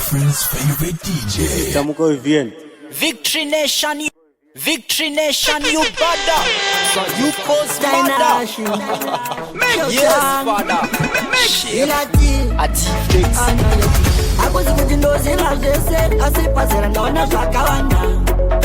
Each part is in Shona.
girlfriend's favorite DJ. Tamuko Vien. Victory Nation, you brother. So you cause mother. Yes, father. Atiflex. Akuzi kuti ndozira zvese asi pasera ndaona zvakawanda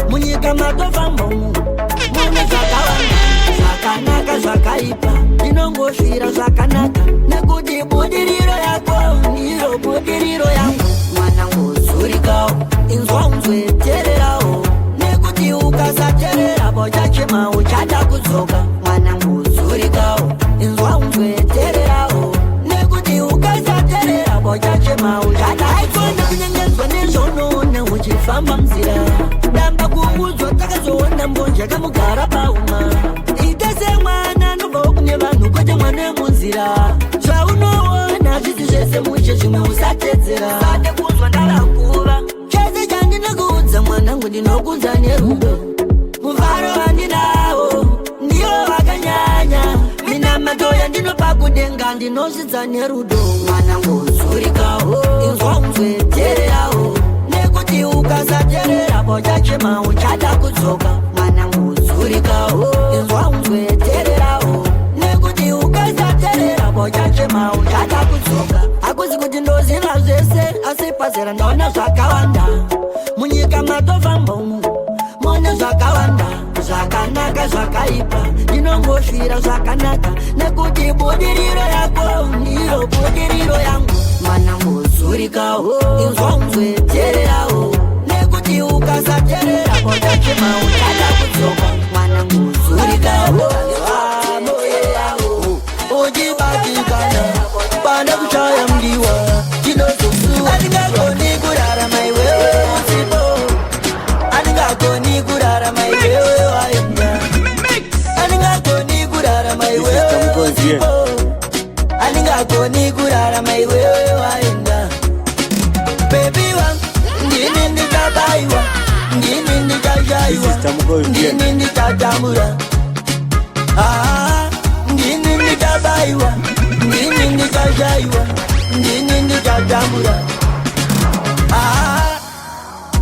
munyika matofamba mune zvakawanda zvakanaka zvakaipa ndinongosvira zvakanaka nekuti budiriro yako ndiro budiriro yangu mwanangu uzurikawo inzwa unzwetererawo nekuti ukasaterera bochachema uchada kudzoka mwanangu uzurikawo inzwa unzwetererawo nekuti ukasaterera bochachema uchada kunyengedzwa nezvonoona uchifamba mzira damba kuudzwa takazoona mbonja kamugara pauma ite semwana nobvawo kune vanhu kwete mwana emunzira zvaunoona zvisi zvese mushe zvimwe usatedzera sade kuzwa ndarakuva chese chandinokuudza mwanangu ndinokunza nerudo muvharo vandinawo ndiyo vakanyanya mina matoya ndinopa kudenga ndinozvidza nerudo mwanangu uzurikawo inzwa unzwetererawo nekuti ukasaterera bochachema uchada kudzoka mwanangu uzurikawo inzwa unzwetererawo nekuti ukasaterera bochachema uchada kudzoka akuzi kuti ndoziva zvese asi pasera ndaona zvakawanda munyika matofamba mune zvakawanda zvakanaka zvakaipa ndinongosvira zvakanaka nekuti budiriro yako ndiro budiriro yangu mwanangu uzurikawo inzwa unzwetererawo nekuti ukasaterera bochachema uchada kudzoka mwanangu uzurikawo uchibatikana pana kuchaya mdiwa chinozosuwa andingagoni kurarama iwewe usipo andingagoni kurarama iwewe waenda andingagoni kurarama iwewe usipo andingagoni kurarama iwewe waenda baby wangu ndini ndikabaiwa ndini ndikashaiwa ndini ndikatamura ndini ndikabaiwa ndini ndikashaiwa ndini ndikatamura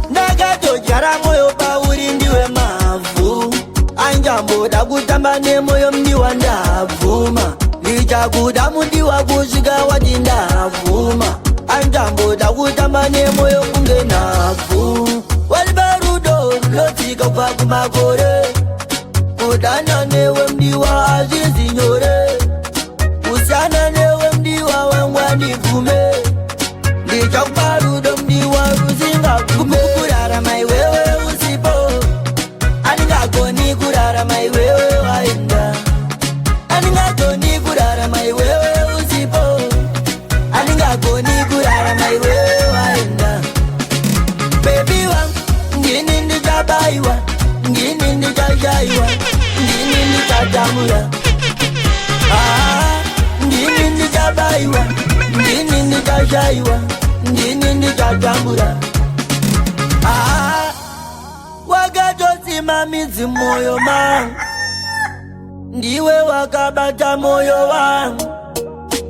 ndakatodyara moyo pauri ndiwe mavhu anjamboda kutamba nemoyo mdiwa ndabvuma ndichakuda mundiwa kusvika wati ndabvuma anjamboda kutamba nemoyo kunge nhabvu wari parudo runotsika kubva kumakore kudana newe mdiwa hazvizi nyore kusana newe mdiwa wangwa ndibvume ndichakupa rudo mdiwa rusingabvume kurarama iwewe usipo andingagoni kurarama iwewe waenda andingagoni kurarama iwewe usipo andingagoni kurarama iwewe waenda bebi wangu ndini ndikabaiwa ndini ndikashaiwa ndini ndikatamura ndini ndikabaiwa ndini ndikashaiwa ndini ndikatamura wakatotsima midzi moyo mangu ndiwe wakabata moyo wangu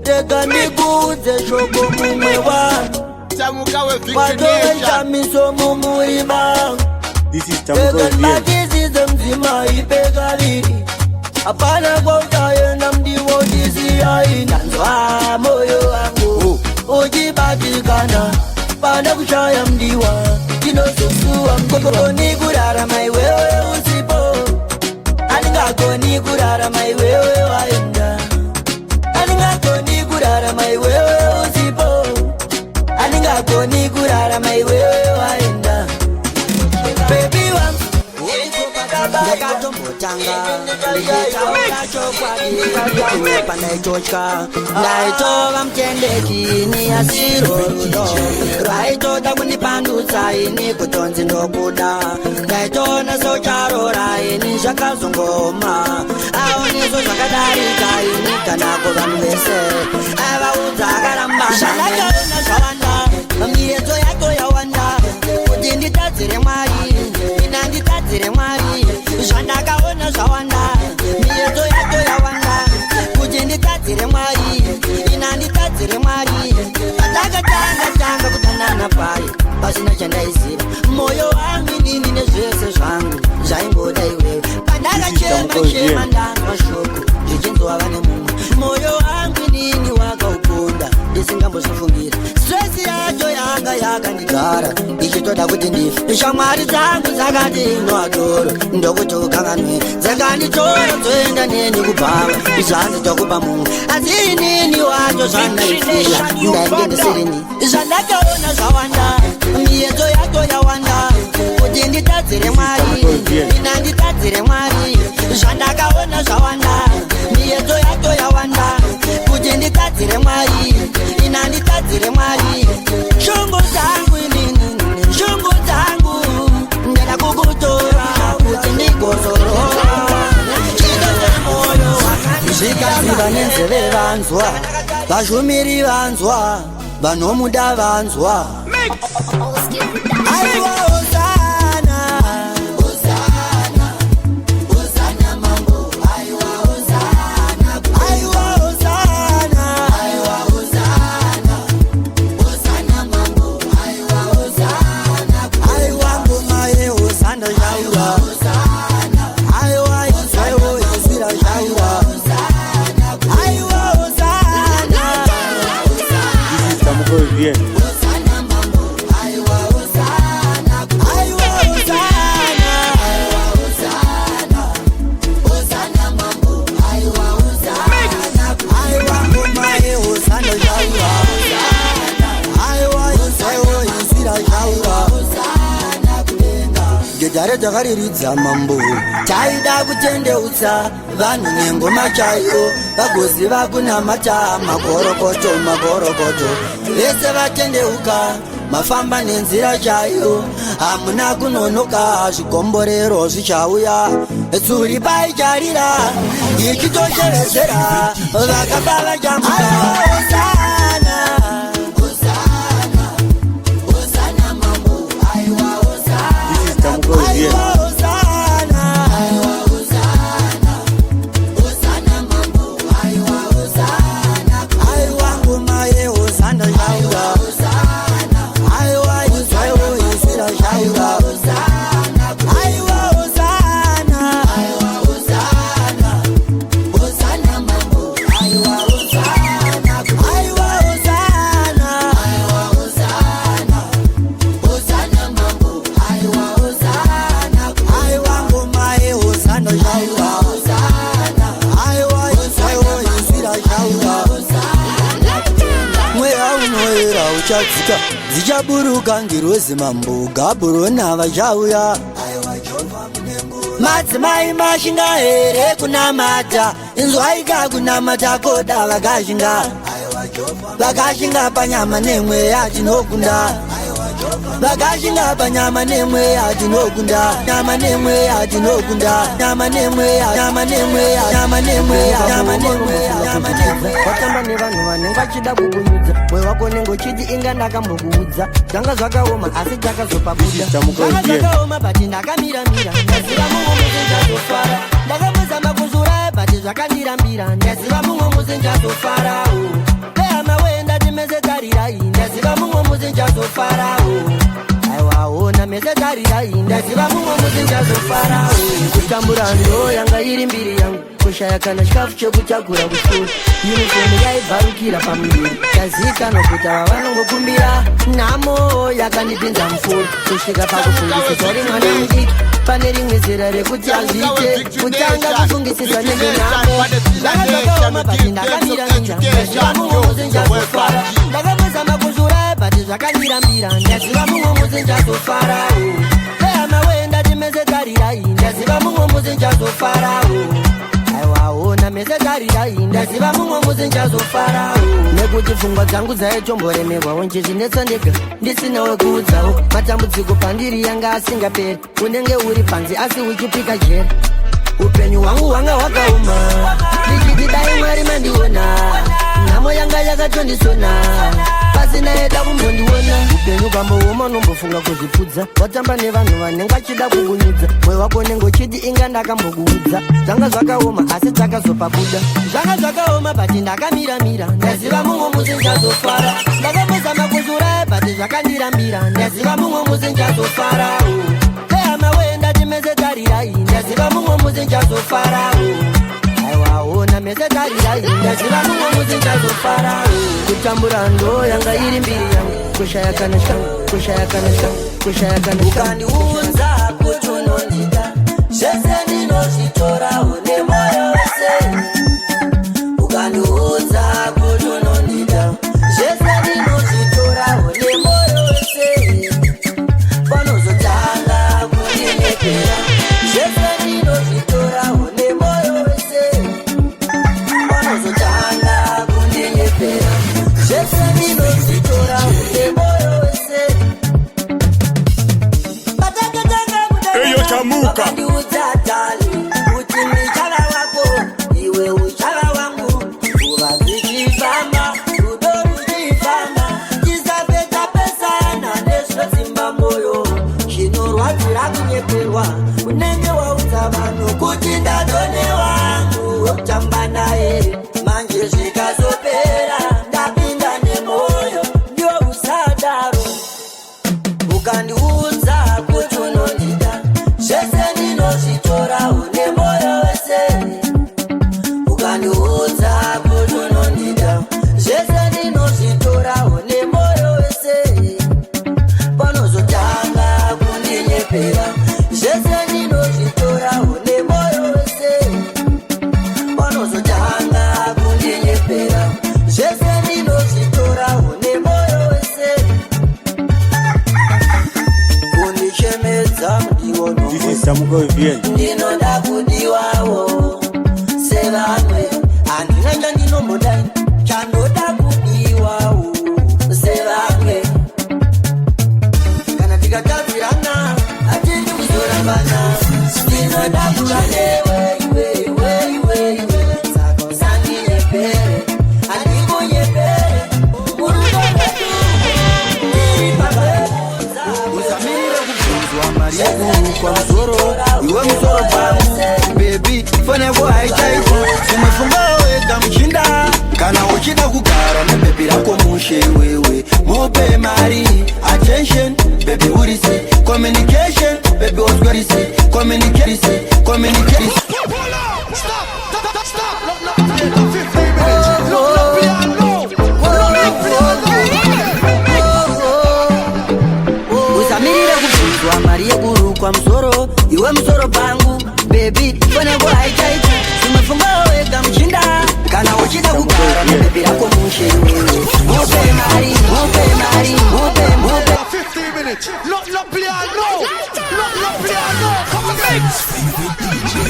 rega ndikuudze shoko mumwe wangu watoweishamiso mumuri mangu rega matisize mdzima ipekaviri hapana kwautaenda mdiwo tisiyaina nzwa moyo wangu uchibatikana pana kushaya mdiwa tinozosuwa mgogoni kurarama iwewe usipo andingagoni kurarama iwewe waenda andingagoni kurarama iwewe usipo andingagoni kurarama iwewe waenda baby wangu ndakatombotanga ndichitaurachokwadikaipa ndaitotya ndaitova mutendeki ini yasirorudo raitoda kundipandutsa ini kutonzi ndokuda ndaitona socharora ini zvakazongoma aoneso zvakadarika ini kana kuvanhu vese avaudza akaramba zvandakaona zvawanda miyedzo yato yawanda kuti nditadzire mwari ina nditadzire mwari zvandakaona zvawanda miyedzo yato yawanda kuti nditadzire mwari ina nditadzire mwari pandakatanga kutandana payo nditoda kuti ndife shamwari dzangu dzakati inwadoro ndokuti ukanganwe dzakanditora dzoenda neni kubhava zvanditokupa munhu asi inini wacho zvandaifira ndainge ndisirini zvandakaona zvawanda miyedzo yacho yawanda kuti nditadzire mwari ina nditadzire mwari zvandakaona zvawanda miyedzo yacho yawanda kuti nditadzire mwari ina nditadzire mwari shungu dzangu inini shungu dzangu ndada kukutora kuti ndigozorora chido chemoyo zvikaziva nenzeve vanzwa vashumiri vanzwa vanomuda vanzwa aiwa Hosana Hosana Hosana mambo aiwa Hosana aiwa Hosana aiwa Hosana Hosana mambo aiwa Hosana aiwa ngoma ye Hosana jaura Hosana aiwa Israel isira jaura Hosana aiwa Hosana estamos bien. Gedare takariridza mambo taida kutendeutsa vanhu nengoma chayo vagoziva kunamata magorokoto magorokoto vese vatendeuka mafamba nenzira chayo hamuna kunonoka zvigomborero zvichauya tsuri paicharira ichitocherezera vakafa vachamuka zichaburuka ngirozi mambo gabhurona vachauya madzimai mashinga here kunamata inzwaika kunamata koda vakashinga panyama nemweya tinokunda vakashinga panyama nemweya tinokunda nyama nemweya tinokunda nyama nemweya nyama nemweya nyama nemweya nyama nemweya nyama nemweya watamba nevanhu vanenge vachida kukunyudza mwoyo wako nenge uchiti inga ndakambokuudza zvanga zvakaoma asi takazopabuda zvanga zvakaoma bati ndakamiramira ndaziva mumwe musi ndazofara ndakamuzama kuzuraya bati zvakandirambira ndaziva mumwe musi ndazofara ehama wenda timese tarirai ndaziva mumwe musi ndazofara aiwaona mese tarirai ndaziva mumwe musi ndazofara kutambura ndo yanga iri mbiri yangu kushaya kana chikafu chekutakura kushuru yunifomu yaibvarukira pamuviri tazikanwa kuti ava vanongokumbira nhamo yakandipinza mufuro kusvika pakufungisiswa uri mwana mudiki pane rimwe zera rekuti azviite kutanga kufungisiswa nevenhamo zvanga zvakaoma bati ndakamiramira ndaziva mumwe musi ndazofara ndakamuzama kuzuraya bati zvakandirambira ndaziva mumwe musi ndazofara ehama wenda timese tarirai ndaziva mumwe musi ndazofara aiwaona mese tarirai ndaziva mumwe musi ndazofara nekuti pfungwa dzangu dzaitomboremerwawo nchezvinetsa ndega ndisina wekuudzawo matambudziko pandiri yanga asingaperi unenge uri panze asi uchipika jera upenyu hwangu hwanga hwakaoma ndichiti dai mwari mandiona nhamo yanga yakatondisona pasina yeda kumbondiona upenyu kwambooma unombofunga kuzvipfudza watamba nevanhu vanenge achida kukunyudza mwoyo wako unenge uchiti inga ndakambokuudza zvanga zvakaoma asi takazopabuda zvanga zvakaoma bati ndakamiramira ndaziva mumwe musi ndazofara ndakamuzama kuzuraya bati zvakandirambira ndaziva mumwe musi ndazofara ehama wenda timese tarirai ndaziva mumwe musi ndazofara aiwaona mese tarirai ndaziva mumwe musi ndazofara kutambura ndo yanga iri mbiri yangu kushayakana shangu, kushayakana shangu, kushayakana shangu. Ukandiudza kuti unondida, zvese ndinozvitora une moyo wese. Ukandiudza kuti unondida, zvese ndinozvitora une moyo wese. Panozotanga kundinyepera, zvese ndinozvitora une moyo wese. Panozotanga kundinyepera, zvese ndinozvitora une moyo wese. Eyo chamuka Ukandiudza dali, kuti ndichala wako, iwe uchala wangu. Nguva dzichifamba, rudo ruchifamba, tisapedza pesana nezvotsimba moyo. Zvinorwadzira kunyeperwa, unenge waudza vanhu kuti ndadone wangu wekutamba naye. Manje zvikazopera, ndapinda nemoyo, ndiwo usadaro. Ukandiudza kuti unondida, zvese ndinozvitora une moyo wese. Ukandiudza kuti unondida, zvese ndinozvitora une moyo wese. Panozotanga kundinyepera, zvese ndinozvitora une moyo wese. Panozotanga kundinyepera, zvese ndinozvitora une moyo wese. Kundichemedza ndiwono, This is Samuka VN. ndinoda kudiwawo sevamwe. Handina chandinomboda, chandoda kudiwawo sevamwe. Kana tikatadzirana, hatindi kuzorambana. Ndinoda kuva newe, iwe, iwe, iwe, iwe. Saka usandinyepere, handikunyepere. Murudo rwedu, tiri pabeza. Usamirire kubvunzwa mari yangu kwa msoro, iwe msoro pangu. Baby, fone yako haichaiti, umefunga wega mchinda. Kana uchida kugara na baby rako mushe wewe, mupe mari, attention, baby urisi, communication, baby osquarisi, communication, communication. Usamirire kubvunzwa mari yeguru kwa msoro, iwe msoro pangu. Baby, fone yako haichaiti, umefunga wega mchinda. Kana uchida kugara na baby rako mushe wewe, mupe mari, mupe mari, mupe, mupe. 15 minutes. Not play no. Not play no. Come on, mix.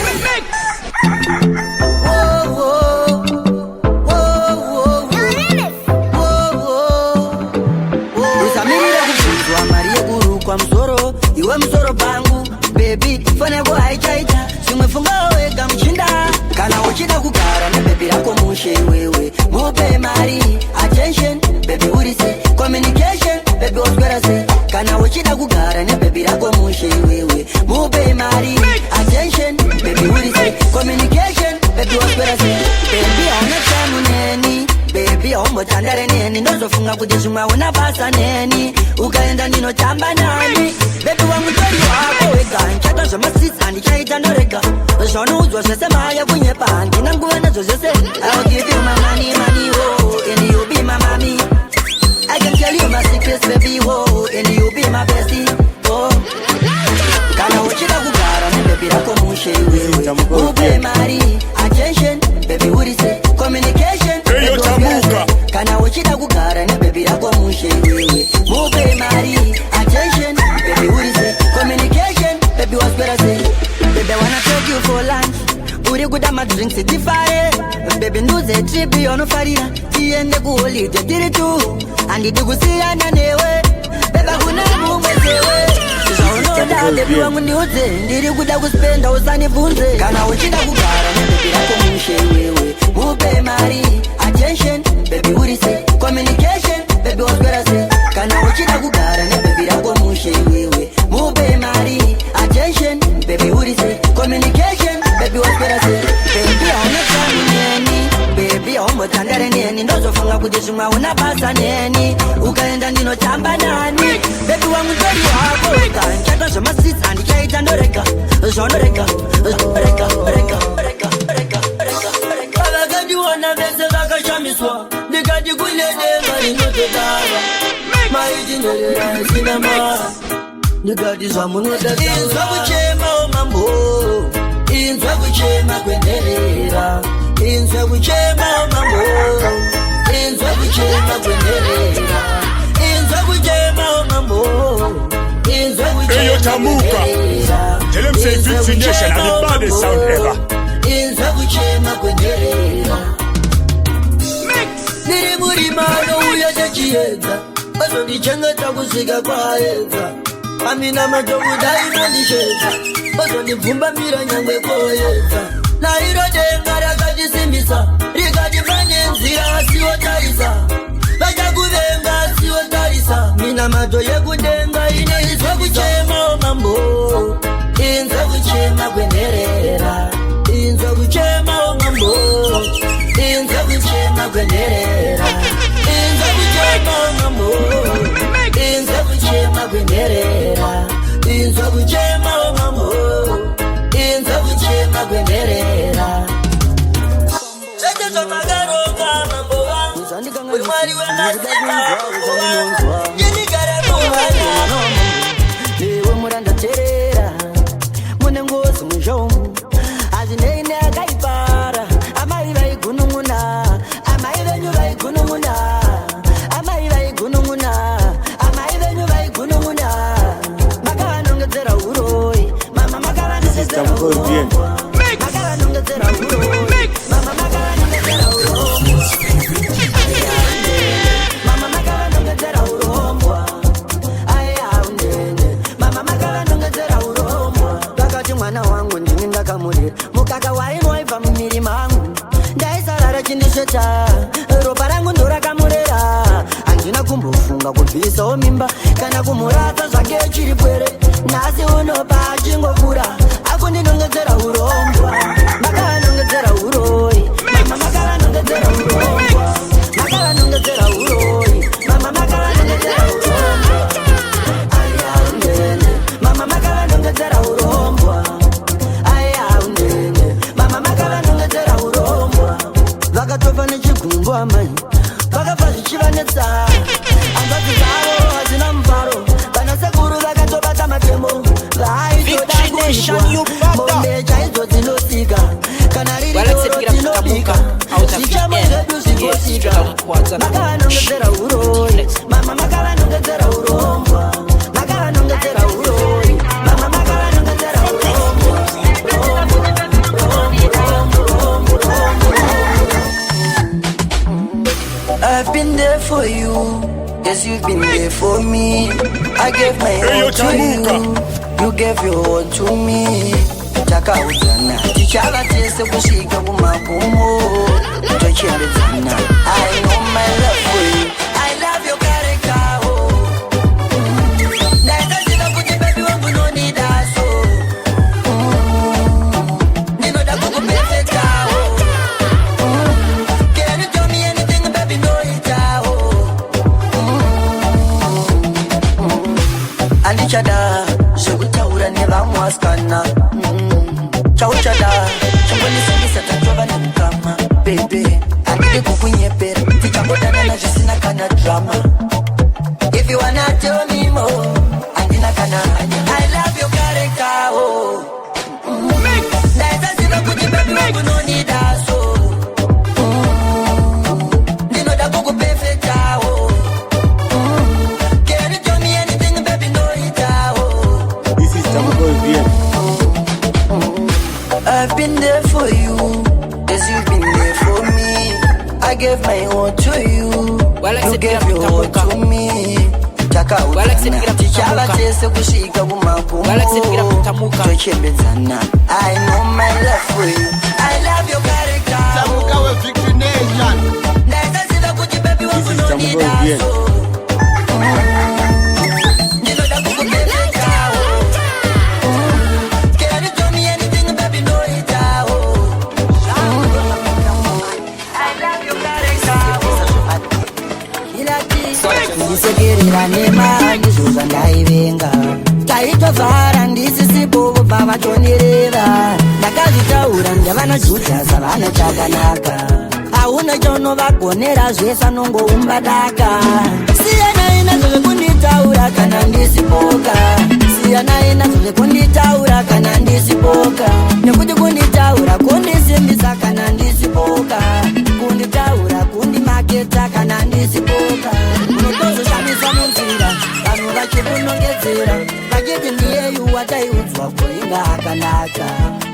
Usamirire kubvunzwa mari yeguru kwa msoro, iwe msoro pangu. Baby, fone yako haichaita, simwefunga wega mchinda. Kana uchida kugara na baby rako mushe wewe, mupe mari, attention, baby urisi, communication, baby osquarasi. Kana uchida kugara na baby rako mushe wewe, mupe mari, attention, baby urisi, communication, baby osquarasi. Baby hauna tamu neni, baby haumotandare neni, ndozofunga kuti zvimwe unabasa neni. Ukaenda ndinotamba nani, baby wangu tori wako wega. Nchata zvamasitsa ndichaita ndorega, zvaunoudzwa zvese maya kunyepa. Handina nguva nazvo zvese, I'll give you my money, money, oh, and you'll be my mommy. I can tell you my secrets, baby, oh, and you'll be my bestie, oh. Kana uchida kugara na baby rako mushe wewe, mupe mari, attention, baby urisi, communication, baby osquarasi. Kana uchida kugara na baby rako mushe wewe, mupe mari, attention, baby urisi, communication, baby osquarasi. Baby, wanna take you for lunch, uri kuda madrinks tifare. Baby, nduze trip yonofarira, tiende kuholiday tiri tu. Handidi kusiyana newe, baby kuna mumwe sewe. Zvaunoda baby wangu ndiudze, ndiri kuda kuspenda usanibvunze. Kana uchida kugara na baby rako mushe wewe, mupe mari, attention, baby urisi, communication, baby osquarasi. Kana uchida kugara na baby rako mushe wewe, mupe mari, attention, baby urisi, communication, baby osquarasi. Baby hauna tamu neni, baby haumotandare neni, ndozofunga kuti zvimwe unabasa neni. Ukaenda ndinotamba nani, baby wangu tori wako wega. Nchata zvamasitsa handichaita ndorega, zvaunorega, rega, rega, rega, rega, rega. Vakajiona vese vakashamiswa, ndikati kune denga rinotodava. maitinelera sinama nikatizwa munodada inzwa kuchema omambo inzwa kuchema kwenderera inzwa kuchema omambo inzwa kuchema kwenderera inzwa kuchema omambo inzwa kuchema Hey, yo, Tamuka. Tell him say Victory Nation and the baddest sound ever. inzwa kuchema kwenderera niri murimano uya chachiedza azondichengeta kusvika kwaedza amina madhokudai nondishedza ozondibvumbamira nyangwe koedza nairo denga rakatisimbisa rikatipa nzira asiwotarisa vachakuvenga asiwotarisa mina madho yekudenga inoizwa kuchema omambo inzwa kuchema kwenherera inzwa kuchema omambo inzwa kuchema kwenherera inzwa kuchema omambo inzwa kuchema kwenherera inzwa kuchema omambo inzwa kuchema kwenherera sechezvamagaronga mambo wangu mwari wendaseaa yenikara muhana iwe murandaterera mune ngozi muzhomu azineine akaipara amai vaigunun'una amai venyu vaigunun'una amai vaigunun'una amai venyu vaigunun'una makavanongedzera uroi mama makavanongedzera uroi makavanongedzera uroi mama makavanongedzera uroi mama makavanongedzera urombwa ayaunene mama makavanongedzera urombwa vakati mwana wangu ndini ndakamurira mukaka wainoibva mumiri mangu ndaisarara chindisveta ropa rangu ndorakamurera handina kumbofunga kubvisawo mimba kana kumurata zvake chiripwere nhasi unopa achingokura akundinongedzera urombwa makavanongedzera uroi mama makavanongedzera urombwa makavanongedzera uroi mama makavanongedzera urombwa ayaunene mama makavanongedzera urombwa ayaunene mama makavanongedzera urombwa vakatofa nechigumbu amai vakafa zvichivanetsa hanzvadzi dzavo hadzina mufaro vanasekuru vakatobata matemo vaitoda kuibwa mombe chaidzo dzinosika kana riri doro dzinobika zvichamo zvedu zvikosika makavanongedzera uroi mama makavanongedzera urombwa makavanongedzera uroi mama makavanongedzera urombwa I've been there for you, yes you've been there for me. I gave my all to you, you gave your all to me. Takauzana, tichala tese kusvika kumagumo, tochembedzana. I know my love for you, I love your character. Ndaitaziva kuti baby wangu nonida so, ndinoda kukupefeka. Chada, zvekutaura nevamwe vasikana chauchada chambonisimisa tatova nemukama bebe handidi kukunyepera tichangodanana zvisina kana drama if you wanna tell me more handina kana I love your character ndaisaziva kuti baby wangu nonida so ndinoda kukupefekta I've been there for you, yes you've been there for me. I gave my all to you, you gave your all to me. Takauzana, tichala tese kusvika kumagumo, tochembedzana. I know my love for you, I love your character. Tamuka we Victory Nation. Ndaisaziva kuti baby wangu nonida so. ndisekerera nema ndizvo zvandaivenga taitovhara ndisisipo pavatonereva ndakazvitaura ndavana judhasa vana chakanaka hauna chono vagonera zvesa nongoumba daka. Siyana inazo zvekunditaura kana ndisipoka, siyana inazo zvekunditaura kana ndisipoka, nekuti kunditaura kundisimbisa kana ndisipoka, kunditaura kundimaketa kana ndisipoka. Unotozoshamisa munzira vanhu vachikunongedzera vachiti ndiyeyu wataiudzwa kuinga akanaka,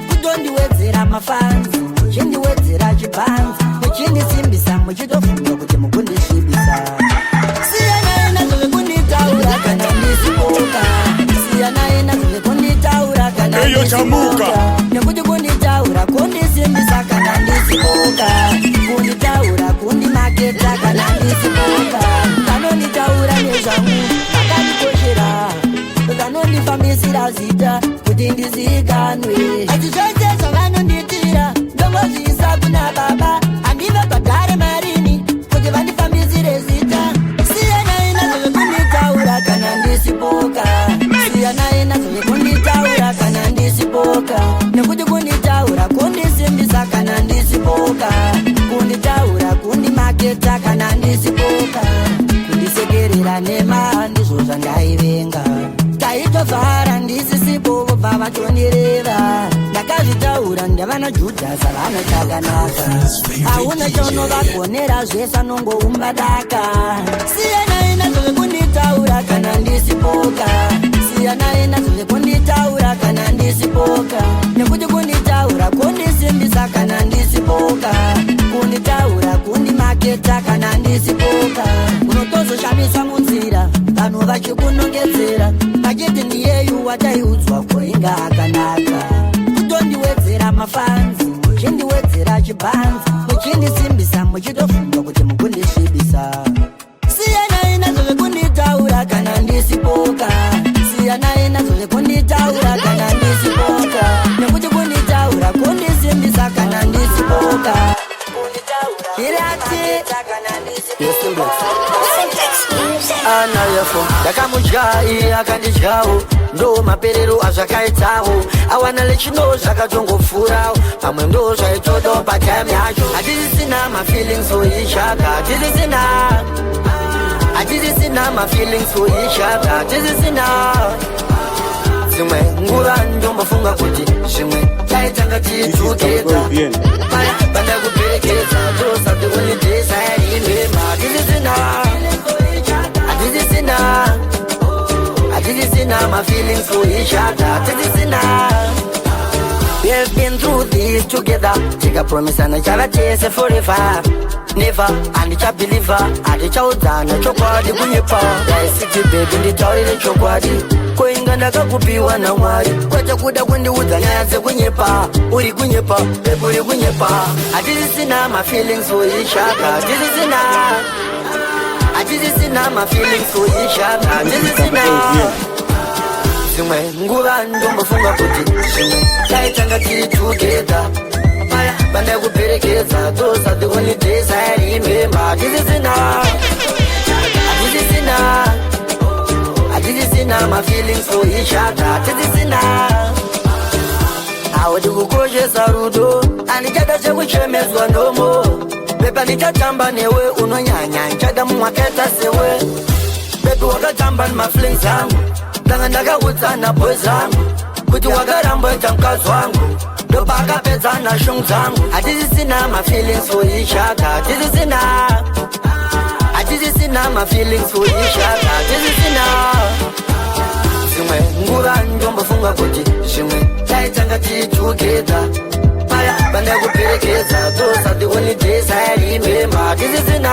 kutondiwedzera mafanzi chindiwedzera chibanzi muchindisimbisa muchitofunga kuti mukundisvibisa. Siyana inazo zvekunditaura kana ndisipoka, siyana inazo zvekunditaura kana ndisipoka, nekuti kunditaura kundisimbisa kana ndisipoka, kunditaura kundimaketa kana ndisipoka. Vanonditaura nezvangu vakandikoshera, vanondifambisira zita kuti ndizikanwe, asi zvose zvavanonditira ndongozviisa kuna baba andive bhadhare marini kuti vandifambisire zita. Siyana inazo zvekunditaura kana ndisipoka, siyana inazo zvekunditaura kana ndisipoka, nekuti kunditaura kundisimbisa kana ndisipoka, kunditaura kundimaketa kana ndisipoka, kundisekerera nema ndizvo zvandaivenga. Taitovhara ndisisipo vobva vatondireva, ndakazvitaura ndavana Judhasi vanotakanaka, hauna chono vagonera zvesa nongoumba daka. Siyana inazo zvekunditaura kana ndisipoka, siyana inazo zvekunditaura kana ndisipoka, nekuti kunditaura kundisimbisa kana ndisipoka, kunditaura kundimaketa kana ndisipoka. Unotozoshamisa munzira vanhu vachikunongedzera vachiti ndiyeyu wataiudzwa kuinga akanaka, kutondiwedzera mafanzi muchindiwedzera chibanzi muchindisimbisa muchitofunga kuti mukundisvibisa. Siyana inazo zvekunditaura kana ndisipoka, siyana inazo zvekunditaura kana ndisipoka, nekuti kunditaura kundisimbisa kana ndisipoka, anayafo ndakamudyayi akandidyawo ndo maperero azvakaitawo awana lechino zvakatongopfurawo pamwe ndo zvaitodawo patime yacho. Hatisisina mafeelings for each other, hatisisina mafeelings for each other, hatisisina. Zvimwe nguva ndombofunga kuti zvimwe taitanga tiitugeda panda kuperekedza tosati kunidhesa yaimema. Hatisisina my feelings for each other, hatisisina. We have been through this together, take a promise and I shall chase forever, never, and it's a believer, and it's out and a chokwadi kunyepa. I see baby nditaurire chokwadi koinga ndakakupiwa na Mwari, kwacha kuda kundiudza nyaya dzekunyepa, uri kunyepa, baby uri kunyepa. Hatisisina my feelings for each other, hatisisina my feelings for each other, hatisisina. Zvimwe nguva ndombofunga kuti zvimwe taitanga tiri together panda kuperekedza tosati kunidhesa yarimemba. Hatisisina my feelings for each other, hatisisina. Haudi kukoshesa rudo andichada chekuchemedzwa ndomo, pepa ndichatamba newe unonyanya ndichada mumwakaita sewe, bebi wakatamba nemaflings angu ndanga ndakakudzana boys zangu kuti wakaramba ita mkazi wangu ndopakapedzana shungu dzangu. Hatisisina my feelings for each other, hatisisina my feelings for each other, hatisisina. Zvimwe nguva ndombofunga kuti zvimwe taitanga tiri together panda kuperekedza tosati kunidhesa yarimemba. Hatisisina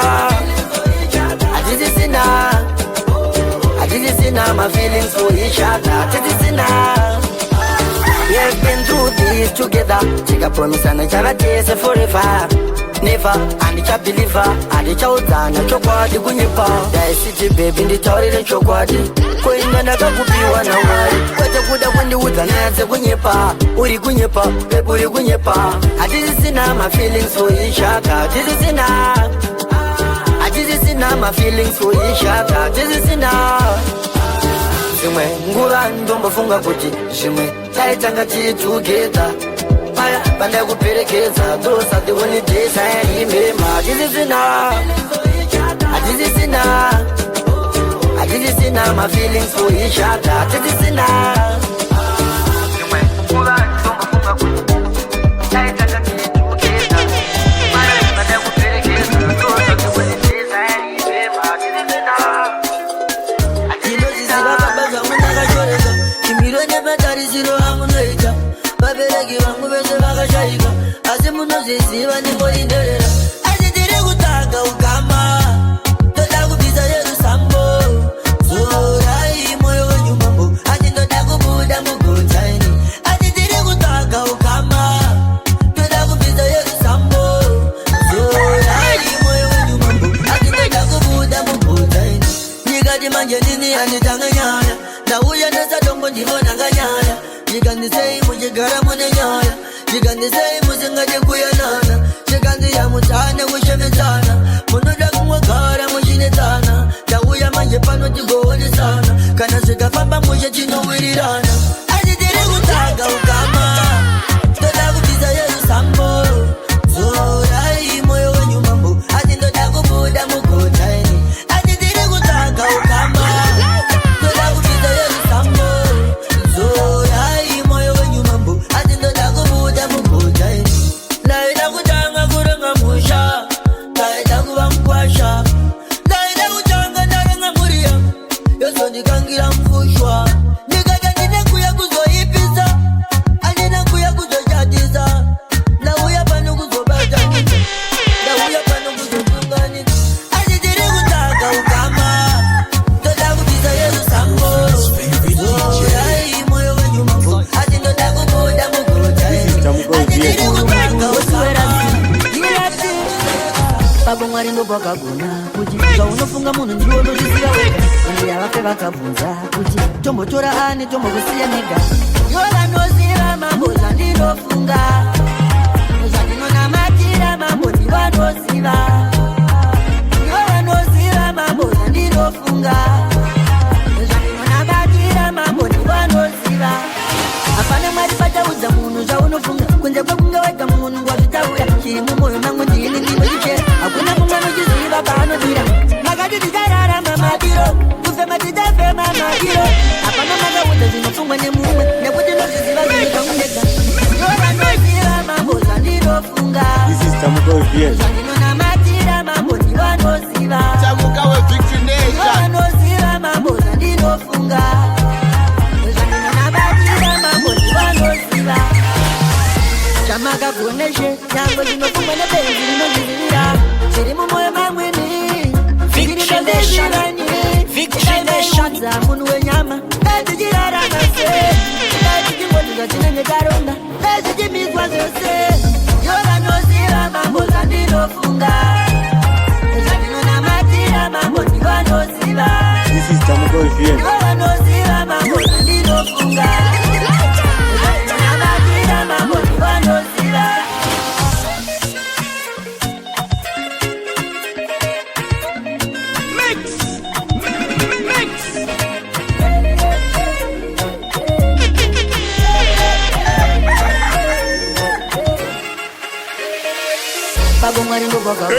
my feelings for each other, hatisisina. We have been through this together, take a promise and I shall chase forever, never, and it's a believer, and it's out and a chokwadi kunyepa. I see baby nditaurire chokwadi koinga ndakakupiwa na Mwari, kwacha kuda kundiudza nyaya dzekunyepa, uri kunyepa, baby uri kunyepa. Hatisisina my feelings for each other, hatisisina my feelings for each other, hatisisina. Zvimwe nguva ndombofunga kuti zvimwe taitanga tiri together panda kuperekedza tosati kunidhesa yarimemba. my feelings for each other.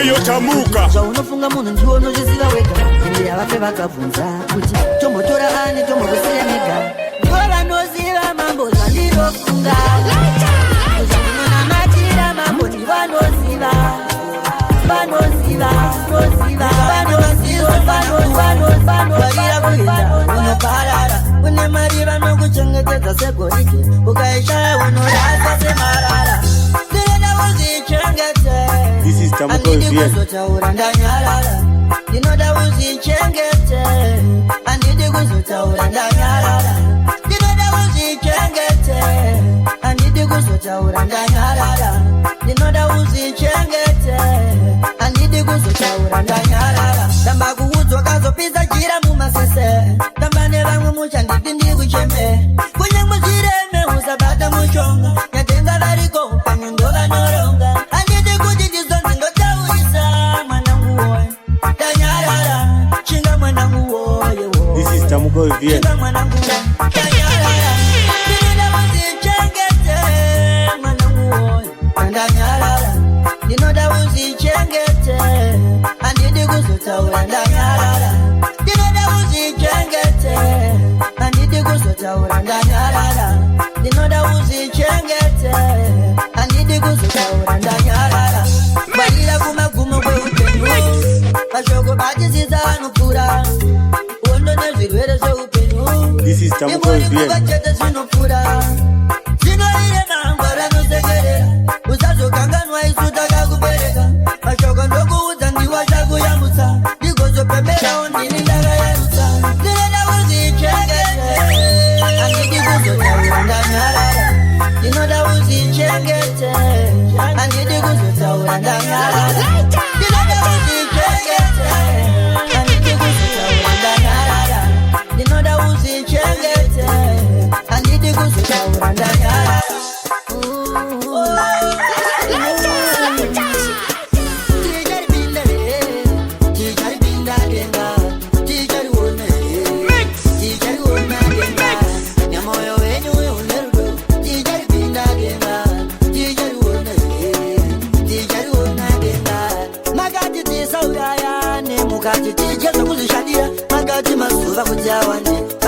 Eyo Tamuka unofunga munhu ndiwo unozviziva wega ende yavafe vakabvunza kuti tombotora ani tombokusiya nega ndivo vanoziva mambo zvandinofunga zvandinonamatira mambo ndivanoziva varira kuenda unoparara une mari vanokuchengetedza segoridhe ukaishaya unorasa semarara This is Tamuka kuzotaura ndanyarara ndinoda uzichengete andidi kuzotaura ndanyarara ndinoda uzichengete andidi kuzotaura ndanyarara ndinoda uzichengete andidi kuzotaura ndanyarara tamba kuudzwa kazopisa jira mumasese tamba nevamwe muchandidi ndikucheme kunyangwe zvireme usabata mushonga nyatenga variko upenyu ndovanoronga This is Tamuka Vien. Ndinoda uzichengete kuzotaura ndanyarara ndinoda uzichengete andidi kuzotaura ndanyarara ndinoda uzichengete andidi kuzotaura ndanyarara barira kumagumo kweupenyu mashoko batisiza vanopfura uondo nezvirwere zveupenyu imoniuvachete zvinopfura zvinoire nangwa ranosekerera usazokanganwa isu takakubereka mashoko ndokuudza ndiwa zvakuyamutsa ndigozopemberawo ndini ndakayarutsa ndinoda uzichengete andidi kuzotaura ndanyarara ndinoda uzichengete andidi kuzotaura ndanyarara ndinoda uzichengete andidi kuzotaura ndanyarara ndinoda uzichengete andidi kuzotaura ndanyarara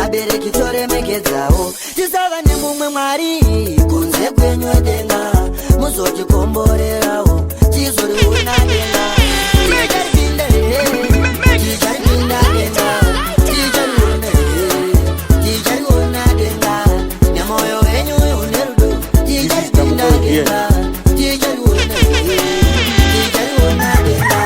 vabereki toremekedzavo tisava nemumwe mwari kunze kwenyu denga muzotikomborerawo tizoriona denga tijaripinda denga tijariona denga nemoyo wenyu unerudo tijaripinda denga tijariona denga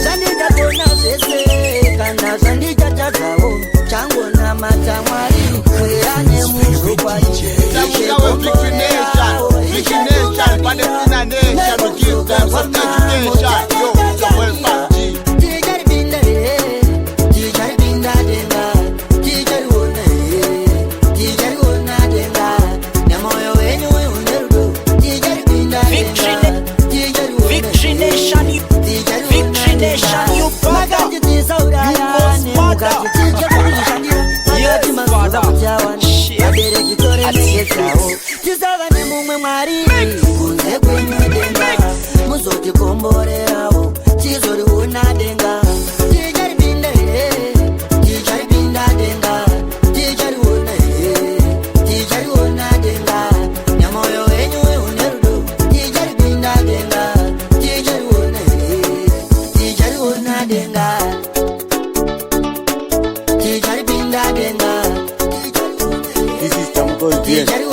zvanditakona zvese kana zvandichatadzavo changona matamwari kweane muzokwadi tisava nemumwe mwari kunze kwenyu denga muzotikomborerawo tizoriona denga tijaripinda denga tijariona denga nemoyo wenyu unerudo tijaripinda denga tijariona denga tijaripinda denga This is Tamko Bien.